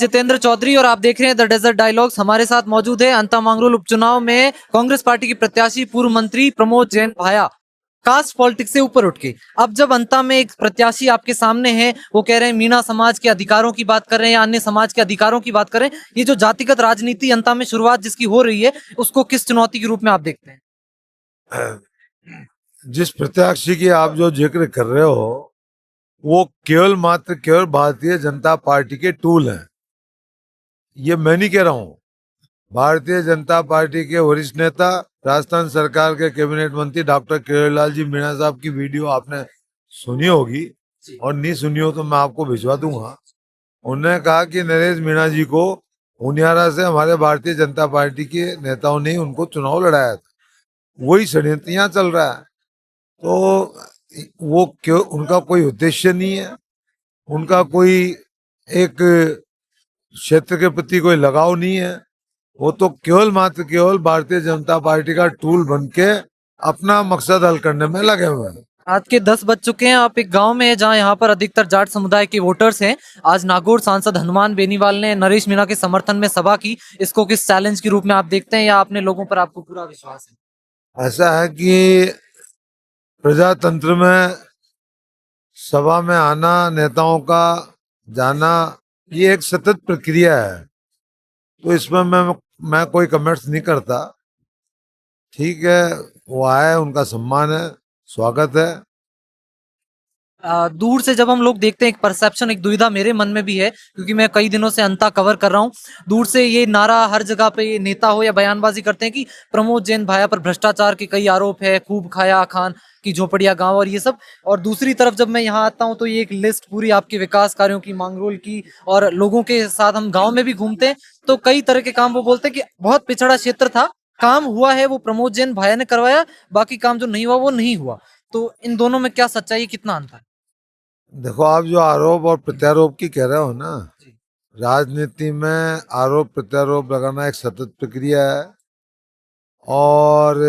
जितेंद्र चौधरी और आप देख रहे हैं द डेजर्ट डायलॉग्स। हमारे साथ मौजूद है अंता मांगरोल उपचुनाव में कांग्रेस पार्टी के प्रत्याशी पूर्व मंत्री प्रमोद जैन भाया। कास्ट पॉलिटिक्स से ऊपर उठ के अब जब अंता में एक प्रत्याशी आपके सामने है, वो कह रहे हैं मीणा समाज के अधिकारों की बात कर रहे हैं या अन्य समाज के अधिकारों की बात कर रहे हैं, ये जो जातिगत राजनीति अंता में शुरुआत जिसकी हो रही है, उसको किस चुनौती के रूप में आप देखते हैं? जिस प्रत्याशी की आप जो जिक्र कर रहे हो वो केवल भारतीय जनता पार्टी के टूल हैं। ये मैं नहीं कह रहा हूँ। भारतीय जनता पार्टी के वरिष्ठ नेता, राजस्थान सरकार के कैबिनेट मंत्री डॉक्टर किरोड़ीलाल जी मीणा साहब की वीडियो आपने सुनी होगी, और नहीं सुनी हो तो मैं आपको भिजवा दूंगा। उन्होंने कहा कि नरेश मीणा जी को हुनियारा से हमारे भारतीय जनता पार्टी के नेताओं ने उनको चुनाव लड़ाया था। वही षड्यंत्र यहाँ चल रहा है। तो वो क्यों, उनका कोई उद्देश्य नहीं है, उनका कोई एक क्षेत्र के प्रति कोई लगाव नहीं है। वो तो केवल भारतीय जनता पार्टी का टूल बनके अपना मकसद हल करने में लगे हुए हैं। आज के 10 बज चुके हैं। आप एक गांव में हैं जहां यहाँ पर अधिकतर जाट समुदाय के वोटर्स हैं। आज नागौर सांसद हनुमान बेनीवाल ने नरेश मीणा के समर्थन में सभा की। इसको किस चैलेंज के रूप में आप देखते हैं, या अपने लोगों पर आपको पूरा विश्वास है? ऐसा है कि प्रजातंत्र में सभा में आना, नेताओं का जाना, ये एक सतत प्रक्रिया है। तो इसमें मैं कोई कमेंट्स नहीं करता। ठीक है, वो आए, उनका सम्मान है, स्वागत है। दूर से जब हम लोग देखते हैं, एक परसेप्शन, एक दुविधा मेरे मन में भी है, क्योंकि मैं कई दिनों से अंता कवर कर रहा हूँ। दूर से ये नारा हर जगह पे ये नेता हो या बयानबाजी करते हैं कि प्रमोद जैन भाया पर भ्रष्टाचार के कई आरोप है, खूब खाया खान की झोपड़िया गांव और ये सब। और दूसरी तरफ जब मैं यहाँ आता हूँ तो ये एक लिस्ट पूरी आपके विकास कार्यों की, मांगरोल की, और लोगों के साथ हम गाँव में भी घूमते हैं तो कई तरह के काम वो बोलते हैं कि बहुत पिछड़ा क्षेत्र था, काम हुआ है वो प्रमोद जैन भाया ने करवाया, बाकी काम जो नहीं हुआ वो नहीं हुआ। तो इन दोनों में क्या सच्चाई है, कितना अंतर है? देखो, आप जो आरोप और प्रत्यारोप की कह रहे हो ना, राजनीति में आरोप प्रत्यारोप लगाना एक सतत प्रक्रिया है। और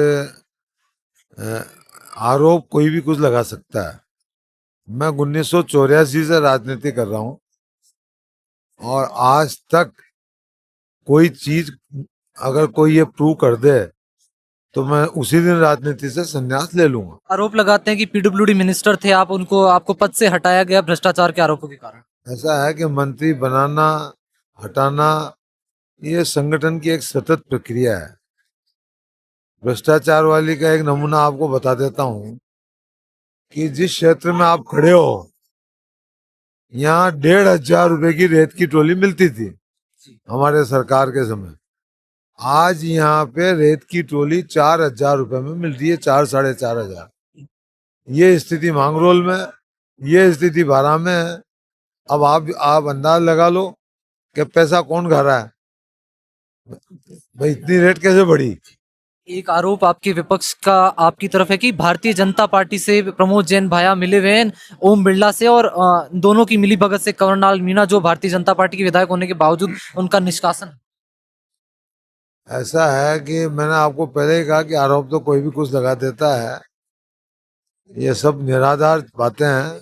आरोप कोई भी कुछ लगा सकता है। मैं 1984 से राजनीति कर रहा हूँ, और आज तक कोई चीज अगर कोई ये प्रूव कर दे तो मैं उसी दिन राजनीति से संन्यास ले लूंगा। आरोप लगाते हैं कि पीडब्ल्यूडी मिनिस्टर थे आप, उनको आपको पद से हटाया गया भ्रष्टाचार के आरोपों के कारण। ऐसा है कि मंत्री बनाना, हटाना, ये संगठन की एक सतत प्रक्रिया है। भ्रष्टाचार वाली का एक नमूना आपको बता देता हूँ कि जिस क्षेत्र में आप खड़े हो, यहाँ 1,500 रुपए की रेत की ट्रॉली मिलती थी हमारे सरकार के समय। आज यहाँ पे रेत की ट्रॉली 4,000 रुपए में मिल रही है, 4, 4,500। ये स्थिति मांगरोल में, ये स्थिति बारा में है। अब आप अंदाज लगा लो कि पैसा कौन खा रहा है। भाई, इतनी रेट कैसे बढ़ी? एक आरोप आपके विपक्ष का आपकी तरफ है कि भारतीय जनता पार्टी से प्रमोद जैन भाया मिले हुए हैं ओम बिरला से, और दोनों की मिली भगत से कंवरलाल मीणा, जो भारतीय जनता पार्टी के विधायक होने के बावजूद उनका निष्कासन। ऐसा है कि मैंने आपको पहले ही कहा कि आरोप तो कोई भी कुछ लगा देता है। ये सब निराधार बातें हैं,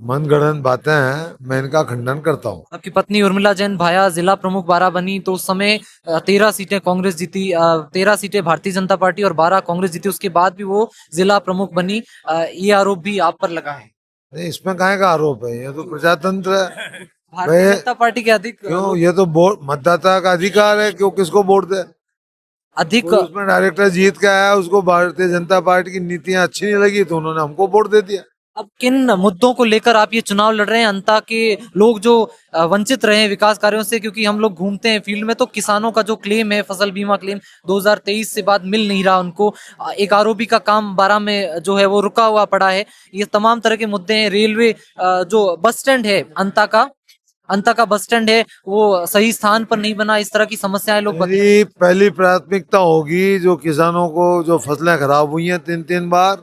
मनगढ़ंत बातें हैं। मैं इनका खंडन करता हूँ। आपकी पत्नी उर्मिला जैन भाया जिला प्रमुख बारा बनी तो उस समय 13 सीटें कांग्रेस जीती, 13 सीटें भारतीय जनता पार्टी और 12 कांग्रेस जीती। उसके बाद भी वो जिला प्रमुख बनी। ये आरोप भी आप पर लगा है। नहीं, इसमें काहे का आरोप है? ये तो प्रजातंत्र है। भारतीय जनता पार्टी के अधिक क्यों? ये तो वोट मतदाता का अधिकार है, क्यों किसको वोट दे। अधिक कोई उसमें डायरेक्टर जीत के आया, उसको भारतीय जनता पार्टी की नीतियां अच्छी नहीं लगी तो उन्होंने हमको वोट दे दिया। अब किन मुद्दों को लेकर आप ये चुनाव लड़ रहे हैं? अंता के लोग जो वंचित रहे हैं विकास कार्यों से, क्योंकि हम लोग घूमते हैं फील्ड में तो किसानों का जो क्लेम है, फसल बीमा क्लेम 2023 से बाद मिल नहीं रहा उनको, एक आरओबी का काम 12 में जो है वो रुका हुआ पड़ा है, ये तमाम तरह के मुद्दे हैं। रेलवे, जो बस स्टैंड है अंता का बस स्टैंड है वो सही स्थान पर नहीं बना, इस तरह की समस्याएं लोग मेरी पहली प्राथमिकता होगी जो किसानों को जो फसलें खराब हुई हैं 3-3 बार,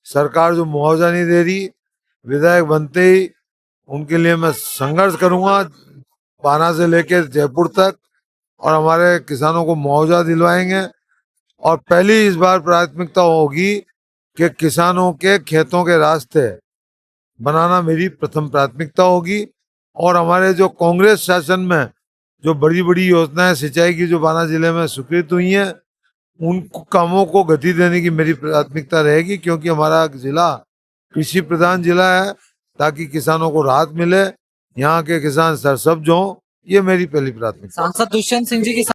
सरकार जो मुआवजा नहीं दे रही, विधायक बनते ही उनके लिए मैं संघर्ष करूंगा 12 से लेकर जयपुर तक, और हमारे किसानों को मुआवजा दिलवाएंगे। और पहली इस बार प्राथमिकता होगी कि किसानों के खेतों के रास्ते बनाना मेरी प्रथम प्राथमिकता होगी। और हमारे जो कांग्रेस शासन में जो बड़ी बड़ी योजनाएं सिंचाई की जो बाना जिले में स्वीकृत हुई हैं, उन कामों को गति देने की मेरी प्राथमिकता रहेगी, क्योंकि हमारा जिला कृषि प्रधान जिला है, ताकि किसानों को राहत मिले, यहाँ के किसान सरसब्ज हों, ये मेरी पहली प्राथमिकता है। सांसद दुष्यंत सिंह जी की